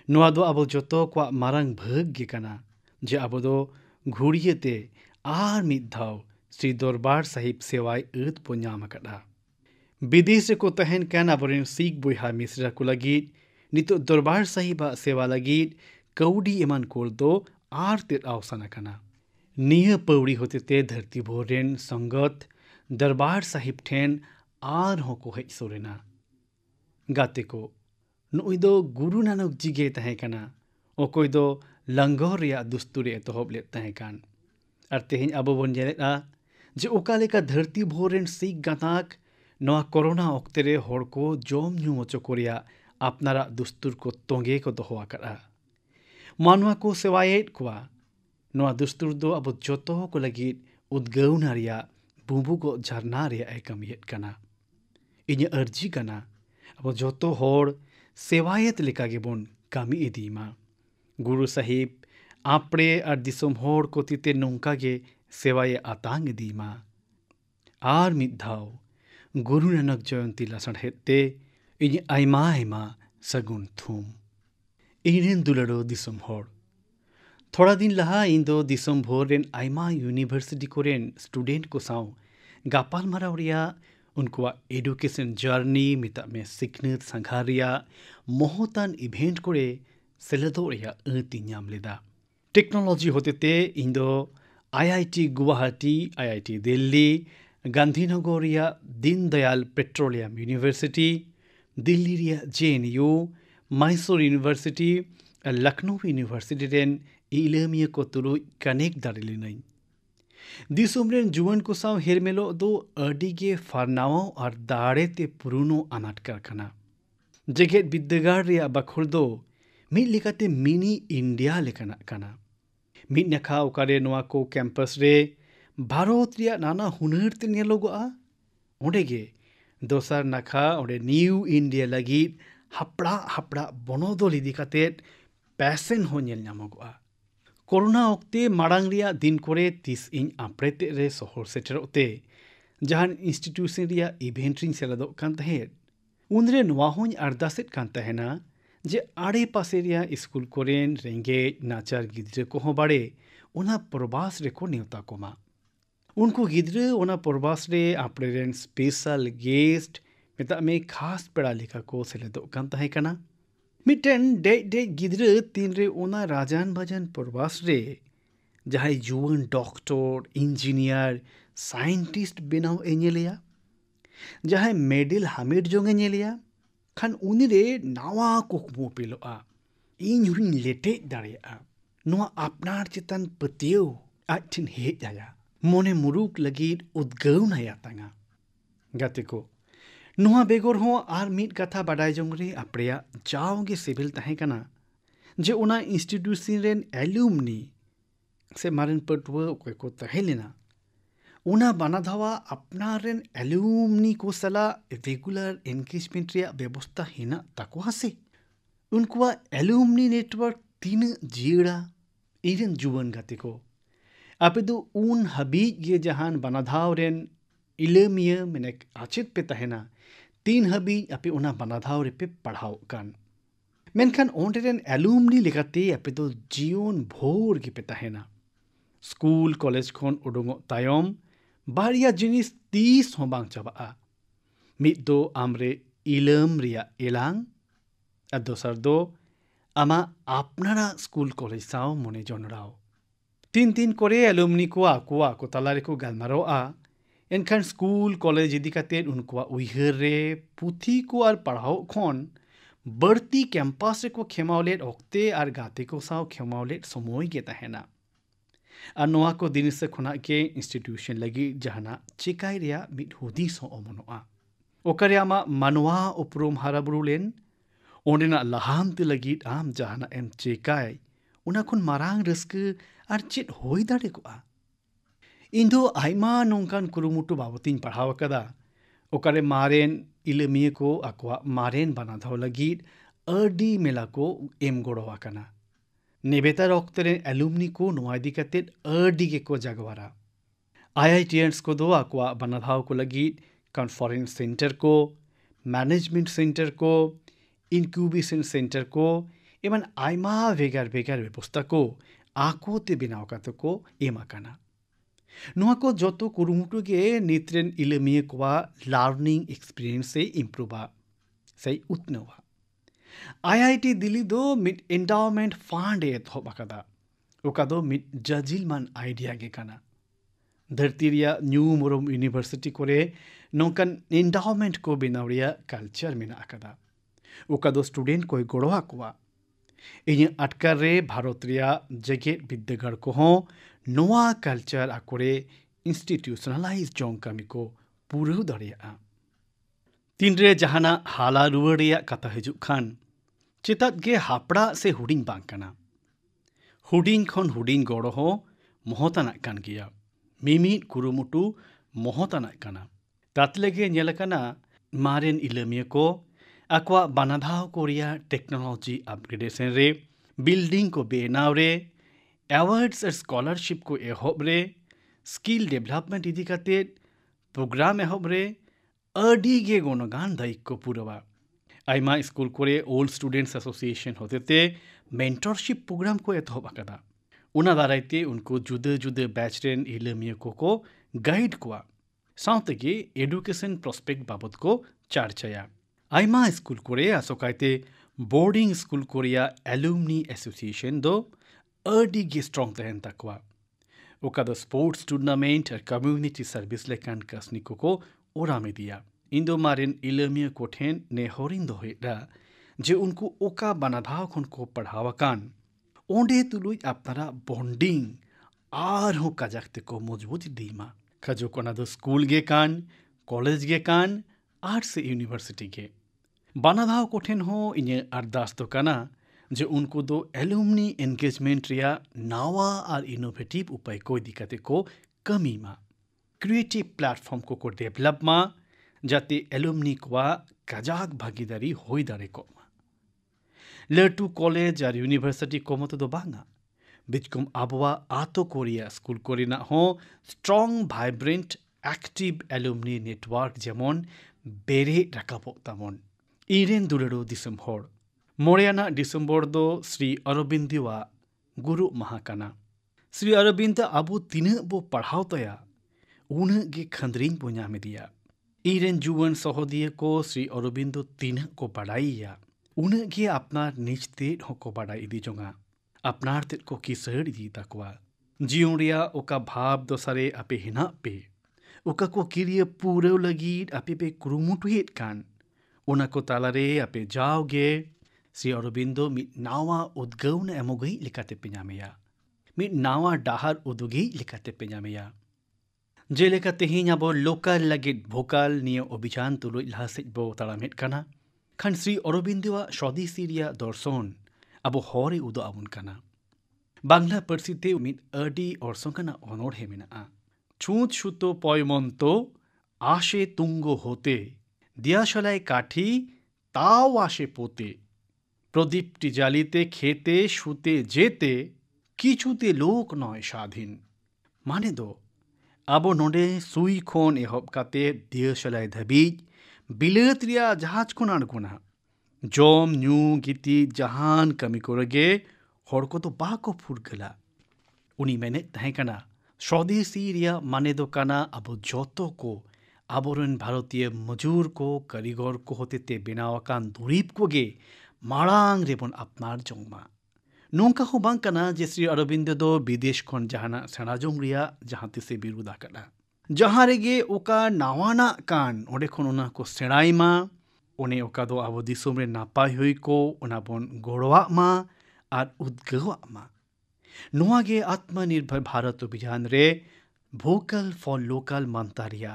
ᱱᱚᱣᱟ ᱫᱚ ᱟᱵᱚ ᱡᱚᱛᱚ ᱠᱚᱣᱟᱜ ᱢᱟᱨᱟᱝ ᱵᱷᱟᱹᱜᱽ ᱜᱮ ᱠᱟᱱᱟ ᱡᱮ ᱟᱵᱚ ᱫᱚ ᱜᱷᱩᱲᱤᱭᱟᱹᱛᱮ ᱟᱨ ᱢᱤᱫ ᱫᱷᱟᱣ ᱥᱨᱤ ᱫᱚᱨᱵᱟᱨ ᱥᱟहिब ᱥᱮᱣᱟᱭ ᱟᱹᱫ ᱵᱚ ᱧᱟᱢ ᱟᱠᱟᱫᱼᱟ। ᱵᱤᱫᱮᱥ ᱨᱮᱠᱚ ᱛᱟᱦᱮᱱ ᱠᱟᱱ ᱟᱵᱚᱨᱮᱱ ᱥᱤᱠᱷ ᱵᱚᱭᱦᱟ ᱢᱤᱥᱨᱟ ᱠᱚ ᱞᱟᱹᱜᱤᱫ ᱱᱤᱛᱚᱜ ᱫᱚᱨᱵᱟᱨ ᱥᱟहिᱵᱟᱜ ᱥᱮᱣᱟ ᱞᱟᱹᱜᱤᱫ ᱠᱟᱹᱣᱰᱤ ᱮᱢᱟᱱ ᱠᱳᱞ ᱫᱚ ᱟᱨ ᱛᱮᱫ ᱟᱣᱥᱟᱱ ᱟᱠᱟᱱᱟ। ᱱᱤᱭᱟᱹ ᱯᱟᱹᱣᱲᱤ ᱦᱚᱛᱮᱛᱮ ᱫᱷᱟᱹᱨᱛᱤ ᱵᱷᱳᱨ ᱨᱮᱱ ᱥᱚᱝᱜᱚᱛ ᱫᱚᱨᱵᱟᱨ ᱥᱟहिᱵ ᱴᱷᱮᱱ ᱟᱨᱦᱚᱸ ᱠᱚ ᱦᱮᱡ ᱥᱩᱨᱮᱱᱟ। ᱜᱟᱛᱮ ᱠᱚ, ᱱᱩᱭ ᱫᱚ ᱜᱩᱨᱩ ᱱᱟᱱᱚᱠ ᱡᱤ ᱜᱮ ᱛᱟᱦᱮᱸ ᱠᱟᱱᱟ ᱚᱠᱚᱭ ᱫᱚ ᱞᱟᱝᱜᱚᱨ ᱨᱮᱭᱟᱜ ᱫᱩᱥᱛᱩᱨᱮ ᱮᱛᱚᱦᱚᱵ ᱞᱮᱫ ᱛᱟᱦᱮᱸ ᱠᱟᱱ। ᱟᱨ ᱛᱮᱦᱮᱧ ᱟᱵᱚ ᱵᱚᱱ ᱧᱮᱞᱮᱫᱼᱟ ᱡᱮ ᱚᱠᱟ ᱞᱮᱠᱟ ᱫᱷᱟᱹᱨᱛᱤ ᱵᱷᱳᱨ ᱨᱮᱱ ᱥᱤᱠᱷ ᱜᱟᱛᱟᱠ ᱱᱚᱣᱟ ᱠᱳᱨᱳᱱᱟ ᱚᱠᱛᱮ ᱨᱮ ᱦᱚᱲ ᱠᱚ ᱡᱚᱢ ᱧᱩ ᱦᱚᱪᱚ ᱠᱚ ᱨᱮᱭᱟᱜ ᱟᱯᱱᱟᱨᱟᱜ ᱫᱩᱥᱛᱩᱨ ko ᱛᱚᱸᱜᱮ ᱠᱚ ᱫᱚᱦᱚ ᱟᱠᱟᱫᱼᱟ। ᱢᱟᱱᱣᱟ ᱠᱚ ᱥᱮᱣᱟᱭᱮᱫ ᱠᱚᱣᱟ। ᱱᱚᱣᱟ ᱫᱩᱥᱛᱩᱨ ᱫᱚ ᱟᱵᱚ ᱡᱚᱛᱚ ᱠᱚ ᱞᱟᱹᱜᱤᱫ ᱩᱫᱽᱜᱟᱹᱣᱱᱟ ᱨᱮᱭᱟᱜ ᱵᱩᱸᱵᱩᱜᱚᱜ ᱡᱷᱟᱨᱱᱟ ᱨᱮᱭᱟᱜ ᱮ ᱠᱟᱹᱢᱤᱭᱮᱫ ᱠᱟᱱᱟ। ᱤᱧᱟᱹᱜ ᱟᱹᱨᱡᱤ ᱠᱟᱱᱟ ᱟᱵᱚ ᱡᱚᱛᱚ ᱦᱚᱲ ᱥᱮᱣᱟᱭᱮᱫ ᱞᱮᱠᱟ ᱜᱮᱵᱚᱱ ᱠᱟᱹᱢᱤ ᱤᱫᱤ ᱢᱟ। ᱜᱩᱨᱩ ᱥᱟहिᱵ ᱟᱯᱲᱮ ᱟᱨ ᱫᱤᱥᱚᱢ ᱦᱚᱲ ᱠᱚ ᱛᱤᱛᱮ ᱱᱚᱝᱠᱟ ᱜᱮ ᱥᱮᱣᱟᱭᱮ ᱟᱛᱟᱝ ᱤᱫᱤ ᱢᱟ। ᱟᱨ ᱢᱤᱫ ᱫᱷᱟᱣ ᱜᱩᱨᱩ ᱱᱟᱱᱚᱠ ᱡᱚᱭᱚᱱᱛᱤ ᱞᱟᱥᱟᱲᱦᱮᱫ ᱛᱮ ᱤᱧ ᱟᱭᱢᱟ ᱟᱭᱢᱟ ᱥᱟᱹᱜᱩᱱ ᱛᱷᱩᱢ। ᱤᱧᱨᱮᱱ ᱫᱩᱞᱟᱹᱲᱚ ᱫᱤᱥᱚᱢ ᱦᱚᱲ, ᱛᱷᱚᱲᱟ ᱫᱤᱱ ᱞᱟᱦᱟ ᱤᱧ ᱫᱚ ᱫᱤᱥᱚᱢ ᱵᱷᱳᱨ ᱨᱮᱱ ᱟᱭᱢᱟ ᱤᱭᱩᱱᱤᱵᱷᱟᱨᱥᱤᱴᱤ ᱠᱚᱨᱮᱱ ᱥᱴᱩᱰᱮᱱᱴ ᱠᱚ ᱥᱟᱶ ᱜᱟᱯᱟᱞᱢᱟᱨᱟᱣ ᱨᱮᱭᱟᱜ ᱩᱱᱠᱩᱣᱟᱜ ᱮᱰᱩᱠᱮᱥᱚᱱ ᱡᱟᱨᱱᱤ ᱢᱮᱛᱟᱜ ᱢᱮ ᱥᱤᱠᱷᱱᱟᱹᱛ ᱥᱟᱸᱜᱷᱟᱨ ᱨᱮᱭᱟᱜ ᱢᱚᱦᱚᱛᱟᱱ ᱤᱵᱷᱮᱱᱴ ᱠᱚᱨᱮ ᱥᱮᱞᱮᱫᱚᱜ ᱨᱮᱭᱟᱜ ᱟᱹᱛ ᱤᱧ ᱧᱟᱢ ᱞᱮᱫᱟ। ᱴᱮᱠᱱᱳᱞᱚᱡᱤ ᱦᱚᱛᱮᱛᱮ ᱤᱧ ᱫᱚ IIT গুয়াহাটি, IIT দিল্লি, গান্ধীনগর ᱨᱮᱭᱟᱜ ᱫᱤᱱ ᱫᱚᱭᱟᱞ ᱯᱮᱴᱨᱳᱞᱤᱭᱟᱢ ᱤᱭᱩᱱᱤᱵᱷᱟᱨᱥᱤᱴᱤ, দিল্লি ᱨᱮᱭᱟᱜ JNU, মাইসোর ইউনিভার্সিটি ᱟᱨ ᱞᱚᱠᱷᱱᱳ ᱤᱭᱩᱱᱤᱵᱷᱟᱨᱥᱤᱴᱤ ᱨᱮᱱ ᱤᱞᱟᱹᱢᱤᱭᱟᱹ ᱠᱚ ᱛᱩᱞᱩᱡ ᱠᱟᱱᱮᱠᱴ ᱫᱟᱲᱮ ᱞᱤᱱᱟᱹᱧ। ᱫᱤᱥᱚᱢ ᱨᱮᱱ ᱡᱩᱣᱟᱹᱱ ᱠᱚ ᱥᱟᱶ ᱦᱮᱨᱢᱮᱞᱚᱜ ᱫᱚ ᱟᱹᱰᱤᱜᱮ ᱯᱷᱟᱨᱱᱟᱣᱟᱣ ᱟᱨ ᱫᱟᱲᱮᱛᱮ ᱯᱩᱨᱩᱱᱚᱜ ᱟᱱᱟᱴ ᱠᱟᱱᱟ। ᱡᱮᱜᱮᱫ ᱵᱤᱫᱽᱫᱟᱹᱜᱟᱲ ᱨᱮᱭᱟᱜ ᱵᱟᱠᱷᱳᱞ ᱫᱚ ᱢᱤᱫ ᱞᱮᱠᱟᱛᱮ ᱢᱤᱱᱤ ᱤᱱᱰᱤᱭᱟ ᱞᱮᱠᱟᱱᱟᱜ ᱠᱟᱱᱟ। ᱢᱤᱫ ᱱᱟᱠᱷᱟ ᱚᱠᱟᱨᱮ ᱱᱚᱣᱟ ᱠᱚ ᱠᱮᱢᱯᱟᱥ ᱨᱮ ᱵᱷᱟᱨᱚᱛ ᱨᱮᱭᱟᱜ ᱱᱟᱱᱟ ᱦᱩᱱᱟᱹᱨ ᱛᱮ ᱧᱮᱞᱚᱜᱚᱜᱼᱟ, ᱚᱸᱰᱮᱜᱮ ᱫᱚᱥᱟᱨ ᱱᱟᱠᱷᱟ ᱚᱸᱰᱮ ᱱᱤᱭᱩ ᱤᱱᱰᱤᱭᱟ ᱞᱟᱹᱜᱤᱫ ᱦᱟᱯᱲᱟᱜ ᱵᱚᱱᱚᱫᱚᱞ ᱤᱫᱤ ᱠᱟᱛᱮᱫ ᱯᱮᱥᱮᱱ ᱦᱚᱸ ᱧᱮᱞ ᱧᱟᱢᱚᱜᱚᱜᱼᱟ। ᱠᱳᱨᱳᱱᱟ ᱚᱠᱛᱮ ᱢᱟᱲᱟᱝ ᱨᱮᱭᱟᱜ ᱫᱤᱱ ᱠᱚᱨᱮ ᱛᱤᱥ ᱤᱧ ᱟᱯᱲᱮᱛᱮᱫ ᱨᱮ ᱥᱚᱦᱚᱨ ᱥᱮᱴᱮᱨᱚᱜ ᱛᱮ ᱡᱟᱦᱟᱱ ᱤᱱᱥᱴᱤᱴᱤᱭᱩᱥᱚᱱ ᱨᱮᱭᱟᱜ ᱤᱵᱷᱮᱱᱴ ᱨᱤᱧ ᱥᱮᱞᱮᱫᱚᱜ ᱠᱟᱱ ᱛᱟᱦᱮᱸᱫ, ᱩᱱᱨᱮ ᱱᱚᱣᱟ ᱦᱚᱸᱧ ᱟᱨᱫᱟᱥᱮᱫ ᱠᱟᱱ ᱛᱟᱦᱮᱱᱟ ᱡᱮ ᱟᱲᱮ ᱯᱟᱥᱮ ᱨᱮᱭᱟᱜ ᱥᱠᱩᱞ ᱠᱚᱨᱮᱱ ᱨᱮᱸᱜᱮᱡ ᱱᱟᱪᱟᱨ ᱜᱤᱫᱽᱨᱟᱹ ᱠᱚᱦᱚᱸ ᱵᱟᱲᱮ ᱚᱱᱟ ᱯᱨᱚᱵᱟᱥ ᱨᱮᱠᱚ ᱱᱮᱣᱛᱟ ᱠᱚᱢᱟ। ᱩᱱᱠᱩ ᱜᱤᱫᱽᱨᱟᱹ ᱚᱱᱟ ᱯᱨᱚᱵᱟᱥ ᱨᱮ ᱟᱯᱲᱮᱨᱮᱱ ᱥᱯᱮᱥᱟᱞ ᱜᱮᱥᱴ ᱢᱮᱛᱟᱜ ᱢᱮ ᱠᱷᱟᱥ ᱯᱮᱲᱟ ᱞᱮᱠᱟ ᱠᱚ ᱥᱮᱞᱮᱫᱚᱜ ᱠᱟᱱ ᱛᱟᱦᱮᱸ ᱠᱟᱱᱟ। ᱢᱤᱫᱴᱮᱱ ᱫᱮᱡ ᱜᱤᱫᱽᱨᱟᱹ ᱛᱤᱱᱨᱮ ᱚᱱᱟ ᱨᱟᱡᱟᱱ ᱵᱟᱡᱟᱱ ᱯᱨᱚᱵᱟᱥ ᱨᱮ जहां जुआन डॉक्टर इंजीनियर साइंटिस्ट बनाव एनेलिया जहां मेडल हामेट जोंग एनेलिया खान उनी रे नावा कुकमु पेलोआ इन हुन लेटे दाड़िया नोआ अपनार चितन पतियो आठिन हेज आया मोने मुरुक लगिद उद्गौन आया तंगा गाते को नोआ बेगोर हो आर मीट कथा बाडाय जोंग रे आपड़िया जाओगे सिविल तहे कना जे उना इंस्टीट्यूशन रेन एल्यूमनी से मारन पटुआ ओके को तहे लेना उना बानाधावा अपना रेन एल्यूमनी को सला रेगुलर एनगेजमेंट रिया व्यवस्था हिना ताको हसे उनकुआ एल्यूमनी नेटवर्क तीन जीड़ा इरन जुवन गाते को आपे दो उन हबीज ये जहान बानाधाव रेन इलेमिया मैंने आचित पे तहेना तीन हबीज आपे उना बानाधाव रे पे पढ़ाओ कान मेनखान ओंडे रेन एल्यूमनी लेकाते आपे दो जीवन भोर के पे तहेना स्कूल कॉलेज खन उडुंगो तायम बारिया जिनिस 30 हो बांग चाबा मिद दो आमरे इलम रिया एलांग और दोसर दो आमा आपनारा स्कूल कॉलेज साव मने जनराव तीन तीन करे एलुमनी को आकुआ को तालारे को गालमारोआ एनखान स्कूल कॉलेज इदी काते उनकुआ उइहर रे पुथी को आर पढ़ाओ खन बढ़ती कैंपास रे को खेमावलेट ओक्ते आर गाते को साव खेमावलेट समोय के तहेना और नोआ को दिन से खुना के इंस्टीट्यूशन लगी जहाना चिकाई रिया मिट हुदीस हो ओमनोआ ओकरे आमा मानवा उपरुम हाराबुरु लेन ओंडेना लहामत लगी आम जहाना एम चिकाई उना खुन मारांग रस्क आर चित होई दाड़े कोआ इंदो आइमा नोंकान कुरुमुटु बाबतिन पढ़ाव कदा ओकरे मारेन इलमिये को अक्वा मारेन बानाधाव लगी अडी मेला को एम गोड़वा कना नेबेता रक्तरे एलुमनी को नोआदी कते अडी के को जगवारा आईआईटीएंस को दो अक्वा बानाधाव को लगी कॉन्फ्रेंस सेंटर को मैनेजमेंट सेंटर को इनक्यूबेशन सेंटर को एमन आइमा वेगार वेगार व्यवस्था को आको ते बिनाव काते को एमा काना नोआ को जोतो कुरुमुटु के नित्रेन इलमिये कोवा लर्निंग एक्सपीरियंस से इम्प्रूवा सही उतनवा आईआईटी दिल्ली दो मिड एंडाउमेंट फंड ए थोबा कदा ओका दो मिड जजिल मान आइडिया के काना धरती रिया न्यू मोरम यूनिवर्सिटी कोरे नोंकन एंडाउमेंट को बिनावरिया कल्चर मेना अकदा ओका दो स्टूडेंट कोई गोड़वा कोवा इन अटकर रे भारत रिया जगह विद्यागढ़ को हो नोआ कल्चर आकोरे इंस्टीट्यूशनलाइज जोंग कमी को पूरा दरिया तीन रे जहाना हाला रुआड़ रिया कथा हिजुक खान चितात गे हापड़ा से हुडिंग बांग कना हुडिंग खन हुडिंग गोड़ो हो मोहताना कान गिया मिमिद कुरुमुटु मोहताना काना तातलेगे नेलकना मारेन इलमिया को अक्वा बानाधाव कोरिया टेक्नोलॉजी अपग्रेडेशन रे बिल्डिंग को बेनाव रे अवार्ड्स और स्कॉलरशिप को एहोब रे स्किल डेवलपमेंट इदी काते प्रोग्राम एहोब रे अडी गे गोनगान दायिक को पुरवा आइमा स्कूल कोरे ओल्ड स्टूडेंट्स एसोसिएशन होते ते मेंटरशिप प्रोग्राम को एतहोब अकदा उना दारायते उनको जुदे जुदे बैच रेन इलमिया को गाइड कोआ साउते गे एडुकेशन प्रोस्पेक्ट बाबत को चार्चाया आइमा स्कूल कोरे आसोकायते बोर्डिंग स्कूल कोरिया एलुमनी एसोसिएशन दो अडी गे स्ट्रॉन्ग तहन तकवा ओका दो स्पोर्ट्स टूर्नामेंट और कम्युनिटी सर्विस लेकान कसनिको को ओरा में दिया इंदो मारिन इलमिया कोठेन ने होरिन दो हेडा जे उनको ओका बानाधाव खन को पढ़ावा कान ओंडे तुलुई अपनारा बॉन्डिंग आर हो काजाकते को मजबूती दीमा खजो कोना दो स्कूल गे कान कॉलेज गे कान आर्ट से यूनिवर्सिटी गे बानाधाव कोठेन हो इन्हें अरदास तो काना जो उनको दो एलुमनी एंगेजमेंट रिया नावा और इनोवेटिव उपाय को दिक्कते को कमी मा क्रिएटिव प्लेटफॉर्म को डेवलप मा जाते एलुमनी को काजाक भागीदारी होई दारे को लटू कॉलेज और यूनिवर्सिटी को मत दो बांगा बिचकुम आबवा आतो कोरिया स्कूल कोरिना हो strong vibrant active alumni network जेमन बेरे राकाबो तामन इरेन दुलड़ो दिसम होड़ मोड़ियाना डिसेम्बर दो श्री अरबिंदीवा गुरु महाकाना श्री अरबिंद अबो तीन बो पढ़ाव तया उन गे खंदरिंग बो नाम दिया इरेन जुवन सहोदिया को श्री अरबिंदो तीन को पढ़ाइया उन गे अपना निज तेज को बड़ा इदी जोंगा अपनार तेज को किसड़ इदी तकवा जीवन रिया ओका भाव दोसारे आपे हिना पे ओका को किरिया पूरे लगी आपे पे कुरुमुटुहित कान उना को तालारे आपे जाओगे श्री अरबिंदो मिट नावा उद्गौन एमोगई लिखाते पे ᱧᱟᱢᱮᱭᱟ मिट नावा डाहर उदुगी लिखाते पे ᱧᱟᱢᱮᱭᱟ जेलेका तेहिं आबो लोकल लगित भोकाल नियो अभियान तुलुज लहासेज बो ताड़ामेद काना खान श्री अरबिंदोआ स्वदेशी रिया दर्शन आबो हरे उदो आबुन काना बांग्ला पार्सीते मिट अडी अरसंकाना अनोढ़े मेनाआ छूत छुतो पयमंतो आशे तुंगो होते दियाशलाय काठी ताव आशे पोते प्रदीपटी जालिते खेते शुते जेते किछुते लोक नय स्वाधीन माने दो आबो नोडे सुई खोन एहब काते दियाशलाय धाबीज बिलात रिया जहाज खोन आड़गोना जम न्यू गिति जहान कमी कोरगे हर को तो बाको फुरगला उनी मेने तहेकाना स्वदेशी रिया माने दो काना आबो जोतो को आबोरन भारतीय मजूर को कारीगर को होते ते बेनावाकान दुरीब को गे मारांग रेबन अपनार जोंगमा नोंका हो बांग काना जे श्री अरबिंदो दो विदेश खन जहाना सेना जोंग रिया जहां तिसे बिरुदा काना जहां रेगे ओका नावाना कान ओडे खन ओना को सेणाइमा ओने ओका दो आबो दिसोम रे नापाय हुई को ओना बोन गोड़वा मा आर उद्गवा मा नोआ गे आत्मनिर्भर भारत अभियान रे भोकल फॉर लोकल मंतारिया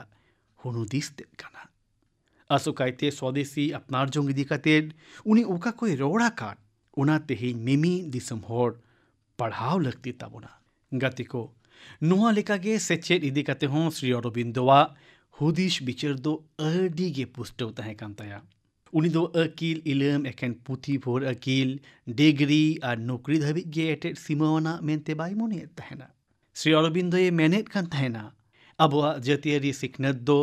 हुनुदिस ते काना असुकाइते स्वदेशी अपनार जोंग इदी कातेड उनी ओका कोई रोड़ा काट उना तेही मिमी दिसम होड़ पढ़ाव लगती ताबोना गतिको नोआ लेकागे सेचेद इदी काते हों श्री अरबिंदोआ हुदिश बिचार दो अडी गे पुस्टव तहे कांताया उनी दो अकील इलम एकेन पुथी भोर अकील डिग्री आर नौकरी धाबी गे एटेड सीमावना मेनते बाई मोने तहेना श्री अरबिंदोए मेनेट कान तहेना अबोआ जातियारी सिखनत दो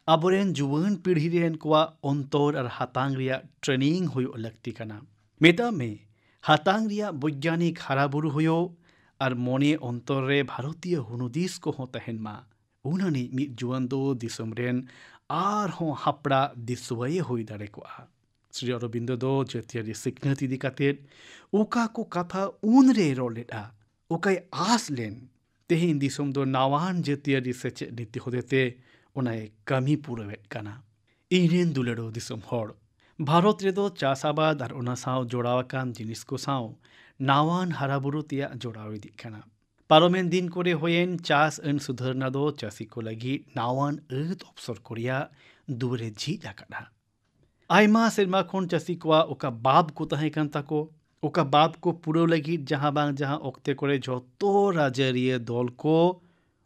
आबोरेन जुवान पीढ़ी रेन कोआ अंतर और हातांग रिया ट्रेनिंग हुयो लगती काना मेता में हातांग रिया वैज्ञानिक हाराबुरु हुयो और मोने अंतर रे भारतीय हुनुदिस को हो तहेन मा उनानी मिट जुवान दो दिसम रेन आर हो हापड़ा दिसवाये हुई दाड़े कोआ श्री अरबिंदो दो जातियारी सिखनत इदी कातेड ओका को कथा उन रे रोलेटा ओकाय आस लेन तेहिन दिसम दो नावान जातियारी सेचे नीति होदेते उनाय कमी पुरवेट काना इरेन दुलेडो दिसम होड़ भारत रेदो चास आबाद और उना साव जोड़ावाकान जिनिस को साव नावान हाराबुरु तिया जोड़ाव इदी काना पारोमेन दिन कोरे होयेन चास अन सुधरना दो चासी को लगी नावान अत अवसर कोरिया दूरे जी लाकड़ा आयमा सेरमा खोन चासी कोआ ओका बाब को तहे कान ताको ओका बाब को पुरो लगी जहां बांग जहां ओक्ते कोरे जोतो राजरिय दल को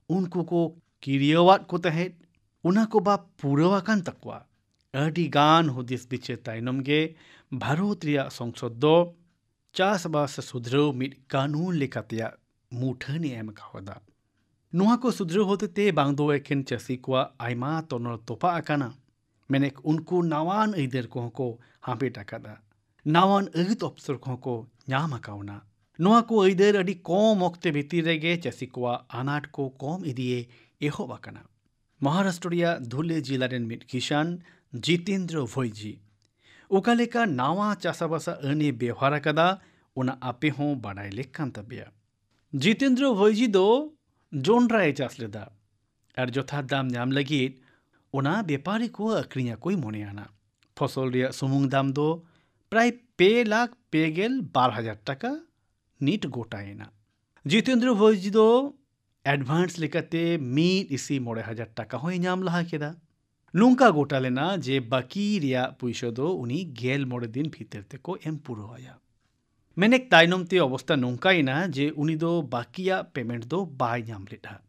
उनको को किरियवाट को तहे उना को बाप पुरवाकान तकवा अडी गान हुदिस बिचे ताइनम गे भारत रिया संसद दो चासबास सुधरव मिट कानून लेकातिया मुठनी एम कावदा नुआ को सुधरव होते ते बांग दो एकेन चासी कोआ आयमा तोनर तोपा आकाना मेनेक उनको नावान ऐदर को हापे टाकादा नावान अहित अवसर को ᱧᱟᱢ आकावना नुआ को ऐदर अडी कम ओक्ते भितर रेगे चासी कोआ आनाट को कम इदिए एहोब आकाना महाराष्ट्र रिया धुले जिला रेन मिट किसान जितेंद्र भोईजी ओकालेका नावा चासाबासा अने व्यवहार आकादा उना आपे हों बाडाय लेखान तबिया जितेंद्र भोईजी दो जोनराय चास लेदा और जोथा दाम ᱧᱟᱢ लगित उना व्यापारी को अक्रिया कोई मोने आना फसल रिया सुमुंग दाम दो प्राय 2,02,000 टाका नीट गोटाएना जितेंद्र भोईजी दो एडवांस लेकाते 1,9,000 टाका होय ᱧᱟᱢ लहा केदा नोंका गोटा लेना जे बाकी रिया पुइसो दो उनी 11 दिन भीतर ते को एम पुरो आया मेनेक ताइनम ते अवस्था नोंकाइना जे उनी दो बाकिया पेमेंट दो बाय ᱧᱟᱢ लेदा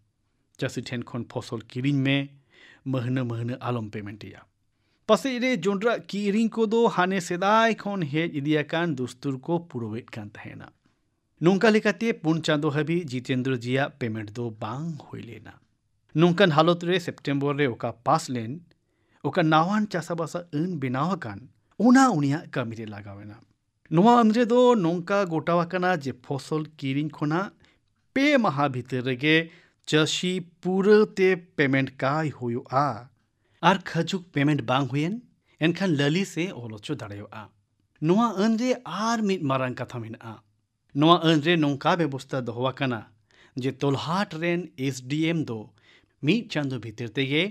चासी ठेन खन फसल किरिंग में महीना आलम पेमेंट या पासे रे जोंड्रा किरिंग को दो हाने सेदाय खन हेज इदियाकान दुस्तुर को पुरोवेट कान तहेना नोंका लेकाते 4 चांदो हाबी जितेंद्र जिया पेमेंट दो बांग होय लेना नोंकन हालत रे सेप्टेम्बर रे ओका पास लेन ओका नावान चासाबासा अन बेनावाकान उना उनिया कामी रे लगावेना नोआ अंदरे दो नोंका गोटावाकाना जे फसल किरिंग खोना 2 माह भीतर रेगे चासी पुरते पेमेंट काय होयो आर खजुक पेमेंट बांग हुयेन एनखान लली से ओलोचो दाड़ेयो नोआ अनरे आर मिट मारांग कथा मेना नोआ अनरे नोंका व्यवस्था दोहवाकाना जे तोल्हाट रेन SDM दो मीट चांदो भीतर तेगे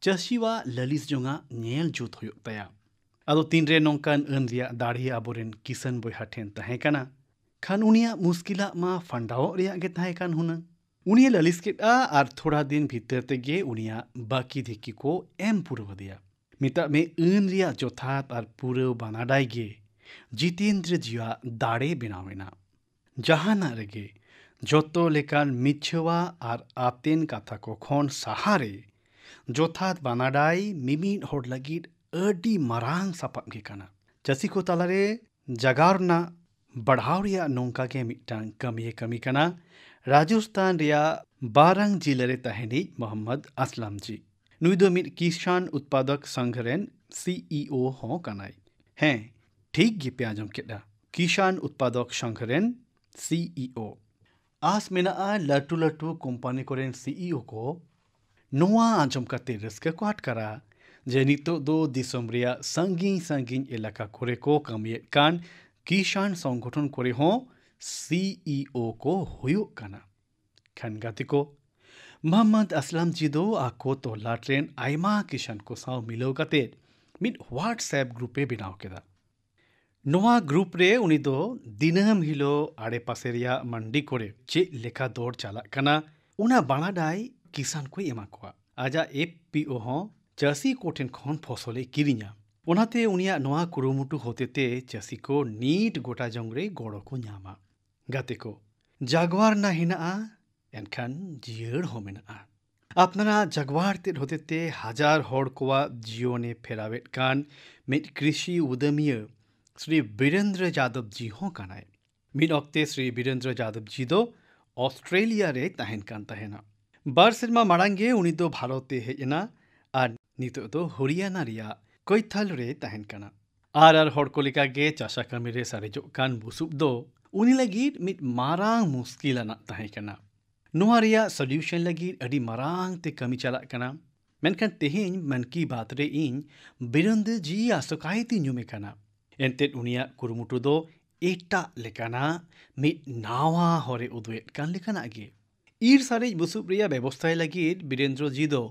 चासीवा ललिस जोंगा नेल जुत हुयुग तया आदो तीन रे नोंकान अन रिया दाढ़ी आबोरेन किसन बोयहा ठेन तहें काना खान उनिया मुस्किला मा फंडाओ रिया गे तहें कान हुनंग उनिया ललिस केटा आर थोड़ा दिन भीतर तेगे उनिया बाकी धिकी को एम पुरव दिया मिता में अन रिया जोथात आर पुरव बानाडाई गे जितेंद्र जिया दाड़े बनावेना जहाना रेगे जोतो लेकान मिछवा आर आतेन काथा को खोन सहारे जोथात बानाडाई मिमिन होड़ लगिद अडी मरांग सापाब गे काना चासी को तालारे जगारना बढ़ाव रिया नोंका के मिटांग कमी काना राजस्थान रिया बारंग जिले तहनी मोहम्मद असलम जी नुई दो मिट किसान उत्पादक संघ रेन CEO हो कानाई हैं ठीक गे पे आजम केदा किसान उत्पादक संघ रेन CEO आस मेना लटू लटू कंपनी कोरेन CEO को नोआ आजम काते रस्का को अटकारा जे नितो दो दिसम रिया संगिन इलाका कोरे को कमियत कान किसान संगठन कोरे हो CEO को हुयुग काना खान गाते को मोहम्मद असलम जी दो आको तो लाट्रेन आयमा किसान को साव मिलो गाते मिट WhatsApp ग्रुपे बनाव केदा नोआ ग्रुप रे उनी दो दिनम हिलो आड़े पासे रिया मंडी कोरे चे लेखा दौड़ चाला काना उना बाणाडाई किसान को एमा कोआ आजा FPO हो चासी कोठेन खोन फसले किरिया ओनाते उनिया नोआ कुरुमुटु होतेते चासी को नीट गोटा जंगरे गोड़ो को न्यामा गाते को जागवार ना हिना एनखान जियर हो मेना अपनारा जागवार ते होतेते हजार होड़ कोआ जियोने फेरावेट कान मिट कृषि उद्यमी श्री वीरेंद्र यादव जी हो कानाय मिड ऑक्ते श्री वीरेंद्र यादव जी दो ऑस्ट्रेलिया रे तहन कान तहना बार सेरमा मारांगे उनी दो भारते हेजना आर नितो दो हरियाणा रिया कोइथाल रे तहन काना आर होड़ को लेका गे चाशा कमी रे सारेजो कान बुसुब दो उनी लगी मिड मारांग मुश्किल ना तहन काना नोआ रिया सॉल्यूशन लगी अडी मारांग ते कमी चला काना मेनखान तेहेन मन की बात रे इन वीरेंद्र जी आसकायती न्यूमे काना एंतेद उनिया कुरुमुटु दो एटा लेकाना मिट नावा होरे उदुएट कान लेकाना गे ईर सारे बुसुब रिया व्यवस्था लगी वीरेंद्र जी दो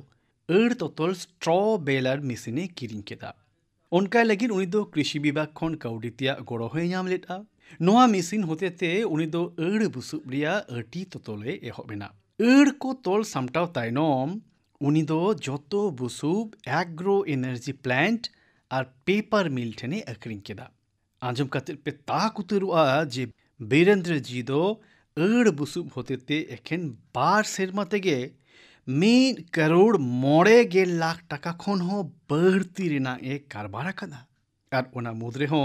अड़ तोतल स्ट्रॉ बेलर मिसिने किरिंग केदा उनका लगी उनी दो कृषि विभाग खोन कौडितिया गोड़ो होय नाम लेटा नोआ मिसिन होतेते उनी दो अड़ बुसुब रिया अटी तोतले एहोबेना अड़ को तोल सामटाव तायनोम उनी दो जोतो बुसुब एग्रो एनर्जी प्लांट आर पेपर मिल ठेने अक्रिंग केदा आंजम कातिर पे ताक उतरुआ जे वीरेंद्र जी दो अड़ बुसुब होतेते एखेन बार सेरमा तेगे 1 करोड़ 9 लाख टाका खोन हो बढ़ती रेना एक कारबार कदा आर ओना मुद्रे हो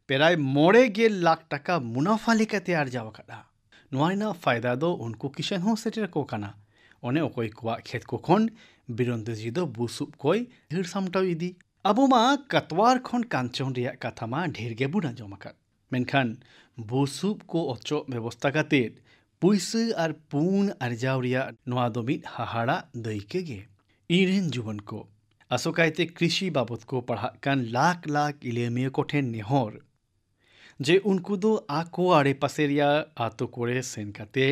पेराय 9 लाख टाका मुनाफा लेकाते आर्जाव कदा नोआइना फायदा दो उनको किसान हो सेटर को काना ओने ओकोय कुआ खेत को खोन वीरेंद्र जी दो बुसुब कोय ढेर सामटाव इदी अब मा कतवार खोन कांचन रिया कथा मा ढेर गे बुना जमाका मेनखान बुसुब को अचो व्यवस्था काते पुइसे आर पून आर्जाव रिया नोआ दो मिट हाहाड़ा दैके गे इरेन जुवन को असोकायते कृषि बाबत को पढ़ा कान लाख इलेमिया को ठेन नेहर जे उनको दो आको आड़े पासे रिया आतो कोरे सेन काते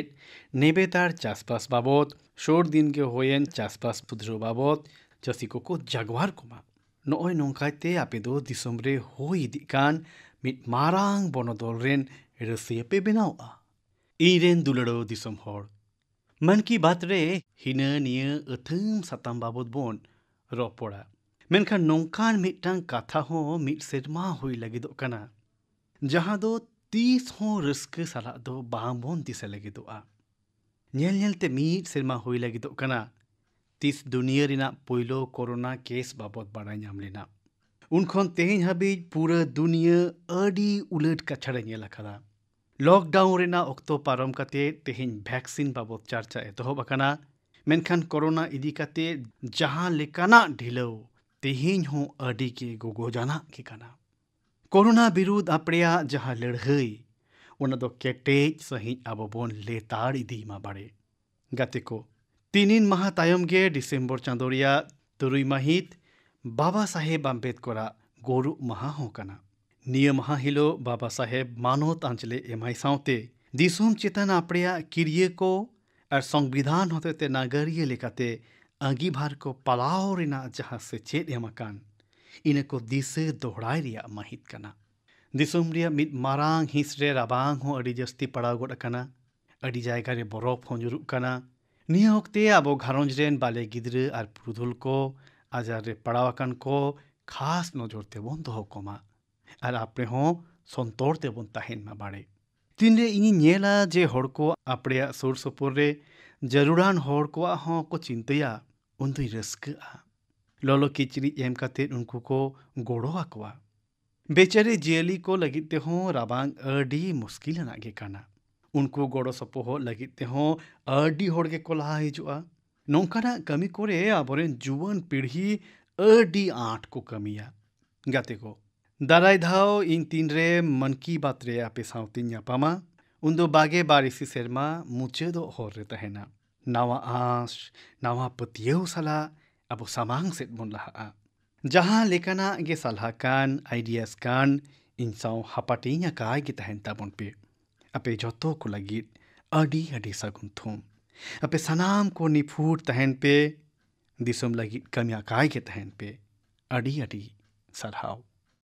नेबेतार चासपास बाबत शोर दिन के होयन चासपास पुद्रो बाबत चासी को जागवार कोमा नोय नोंकायते आपे दो दिसम रे होई दिकान मिट मारांग बनोदल रेन रसिया पे बनावा इरेन दुलड़ो दिसम होड़ मन की बात रे हिना निया अथम सताम बाबत बोन रोपोड़ा मेनखान नोंकान मिटांग काथा हो मिट सेरमा होई लगिदो काना जहां दो 30 हो रिस्क साला दो बांबोन दिसे लगिदोआ नेल नेलते मिट सेरमा होई लगिदो काना 30 दुनिया रिना पोइलो कोरोना केस बाबत बाड़ाय नाम लेना उनखोन तेहेन हाबी पूरा दुनिया अडी उलट कछड़ा नेल खदा लॉकडाउन रेना ऑक्टो पारम काते तेहेन वैक्सीन बाबत चर्चा एतोहब अकाना मेनखान कोरोना इदी काते जहां लेकाना ढिलो तेहेन हो अडी के गोगो जाना के काना कोरोना विरुद्ध आपड़िया जहां लड़हई ओना दो केटेज सही आबो बोन लेताड़ इदी मा बाड़े गाते को 3 माह तायम गे डिसेम्बर चांदोरिया 3 माहित बाबा साहेब आम्बेडकरा गोरु माहा हो काना निया माहा हिलो बाबा साहेब मानोत आंचले एमाई साउते दिसोम चेतन आपड़िया किरिये को ᱟᱨ ᱥᱚᱝᱵᱤᱫᱷᱟᱱ ᱦᱚᱛᱮᱛᱮ ᱱᱟᱜᱟᱨᱤᱭᱟᱹ ᱞᱮᱠᱟᱛᱮ ᱟᱸᱜᱤᱵᱷᱟᱨ ᱠᱚ ᱯᱟᱞᱟᱣ ᱨᱮᱱᱟᱜ ᱡᱟᱦᱟᱸ ᱥᱮᱪᱮᱫ ᱮᱢ ᱟᱠᱟᱱ, ᱤᱱᱟᱹ ᱠᱚ ᱫᱤᱥᱟᱹ ᱫᱚᱦᱲᱟᱭ ᱨᱮᱭᱟᱜ ᱢᱟᱹᱦᱤᱛ ᱠᱟᱱᱟ। ᱫᱤᱥᱚᱢ ᱨᱮᱭᱟᱜ ᱢᱤᱫ ᱢᱟᱨᱟᱝ ᱦᱤᱸᱥ ᱨᱮ ᱨᱟᱵᱟᱝ ᱦᱚᱸ ᱟᱹᱰᱤ ᱡᱟᱹᱥᱛᱤ ᱯᱟᱲᱟᱣ ᱜᱚᱫ ᱟᱠᱟᱱᱟ। ᱟᱹᱰᱤ ᱡᱟᱭᱜᱟ ᱨᱮ ᱵᱚᱨᱚᱯᱷ ᱦᱚᱸ ᱧᱩᱨᱩᱜ ᱠᱟᱱᱟ। ᱱᱤᱭᱟᱹ ᱚᱠᱛᱮ ᱟᱵᱚ ᱜᱷᱟᱨᱚᱸᱡᱽ ᱨᱮᱱ ᱵᱟᱞᱮ ᱜᱤᱫᱽᱨᱟᱹ ᱟᱨ ᱯᱩᱨᱩᱫᱷᱩᱞ ko ᱟᱡᱟᱨ ᱨᱮ ᱯᱟᱲᱟᱣ ᱟᱠᱟᱱ ko ᱠᱷᱟᱥ ᱱᱚᱡᱚᱨ ᱛᱮᱵᱚᱱ ᱫᱚᱦᱚ ᱠᱚᱢᱟ। ᱟᱨ ᱟᱯᱲᱮ ᱦᱚᱸ ᱥᱚᱱᱛᱚᱨ ᱛᱮᱵᱚᱱ ᱛᱟᱦᱮᱱ ᱢᱟ ᱵᱟᱲᱮ। ᱛᱤᱱᱨᱮ ᱤᱧᱤᱧ ᱧᱮᱞᱟ ᱡᱮ ᱦᱚᱲ ᱠᱚ ᱟᱯᱲᱮᱭᱟᱜ ᱥᱩᱨ ᱥᱩᱯᱩᱨ ᱨᱮ ᱡᱟᱹᱨᱩᱲᱟᱱ ᱦᱚᱲ ᱠᱚᱣᱟᱜ ᱦᱚᱸ ᱠᱚ ᱪᱤᱱᱛᱟᱹᱭᱟ, ᱩᱱᱫᱩᱧ ᱨᱟᱹᱥᱠᱟᱹᱜᱼᱟ। ᱞᱚᱞᱚ ᱠᱤᱪᱨᱤᱡ ᱮᱢ ᱠᱟᱛᱮᱫ ᱩᱱᱠᱩ ko ᱜᱚᱲᱚ ᱟᱠᱚᱣᱟ। ᱵᱮᱪᱟᱨᱤ ᱡᱤᱭᱟᱹᱞᱤ ko ᱞᱟᱹᱜᱤᱫ ᱛᱮᱦᱚᱸ ᱨᱟᱵᱟᱝ ᱟᱹᱰᱤ ᱢᱩᱥᱠᱤᱞᱟᱱᱟᱜ ᱜᱮ ᱠᱟᱱᱟ। ᱩᱱᱠᱩ ᱜᱚᱲᱚ ᱥᱚᱯᱚᱦᱚᱫ ᱞᱟᱹᱜᱤᱫ ᱛᱮᱦᱚᱸ ᱟᱹᱰᱤ ᱦᱚᱲ ᱜᱮᱠᱚ ᱞᱟᱦᱟ ᱦᱤᱡᱩᱜᱼᱟ। ᱱᱚᱝᱠᱟᱱᱟᱜ ᱠᱟᱹᱢᱤ ᱠᱚᱨᱮ ᱟᱵᱚᱨᱮᱱ ᱡᱩᱣᱟᱹᱱ ᱯᱤᱲᱦᱤ ᱟᱹᱰᱤ ᱟᱸᱴ ᱠᱚ ᱠᱟᱹᱢᱤᱭᱟ। ᱜᱟᱛᱮ ᱠᱚ, ᱫᱟᱨᱟᱭ ᱫᱷᱟᱣ ᱤᱧ ᱛᱤᱱᱨᱮ ᱢᱚᱱ ᱠᱤ ᱵᱟᱛ ᱨᱮ ᱟᱯᱮ ᱥᱟᱶᱛᱮᱧ ᱧᱟᱯᱟᱢᱟ, ᱩᱱᱫᱚ 22 ᱥᱮᱨᱢᱟ ᱢᱩᱪᱟᱹᱫᱚᱜ ᱦᱚᱨ ᱨᱮ ᱛᱟᱦᱮᱱᱟ। ᱱᱟᱣᱟ ᱟᱸᱥ, ᱱᱟᱣᱟ ᱯᱟᱹᱛᱭᱟᱹᱣ ᱥᱟᱞᱟᱜ ᱟᱵᱚ ᱥᱟᱢᱟᱝ ᱥᱮᱫ ᱵᱚᱱ ᱞᱟᱦᱟᱜᱼᱟ। ᱡᱟᱦᱟᱸ ᱞᱮᱠᱟᱱᱟᱜ ᱜᱮ ᱥᱟᱞᱦᱟ ᱠᱟᱱ, ᱟᱭᱰᱤᱭᱟᱥ ᱠᱟᱱ, ᱤᱧ ᱥᱟᱶ ᱦᱟᱯᱟᱴᱤᱧ ᱟᱠᱟᱭ ᱜᱮ ᱛᱟᱦᱮᱱ ᱛᱟᱵᱚᱱ ᱯᱮ। ᱟᱯᱮ ᱡᱚᱛᱚ ᱠᱚ ᱞᱟᱹᱜᱤᱫ ᱟᱹᱰᱤ ᱟᱹᱰᱤ ᱥᱟᱹᱜᱩᱱ ᱛᱷᱩᱢ। ᱟᱯᱮ ᱥᱟᱱᱟᱢ ᱠᱚ ᱱᱤᱯᱷᱩᱴ ᱛᱟᱦᱮᱱ ᱯᱮ। ᱫᱤᱥᱚᱢ ᱞᱟᱹᱜᱤᱫ ᱠᱟᱹᱢᱤ ᱟᱠᱟᱭ ᱜᱮ ᱛᱟᱦᱮᱱ ᱯᱮ। ᱟᱹᱰᱤ ᱟᱹᱰᱤ ᱥᱟᱨᱦᱟᱣ।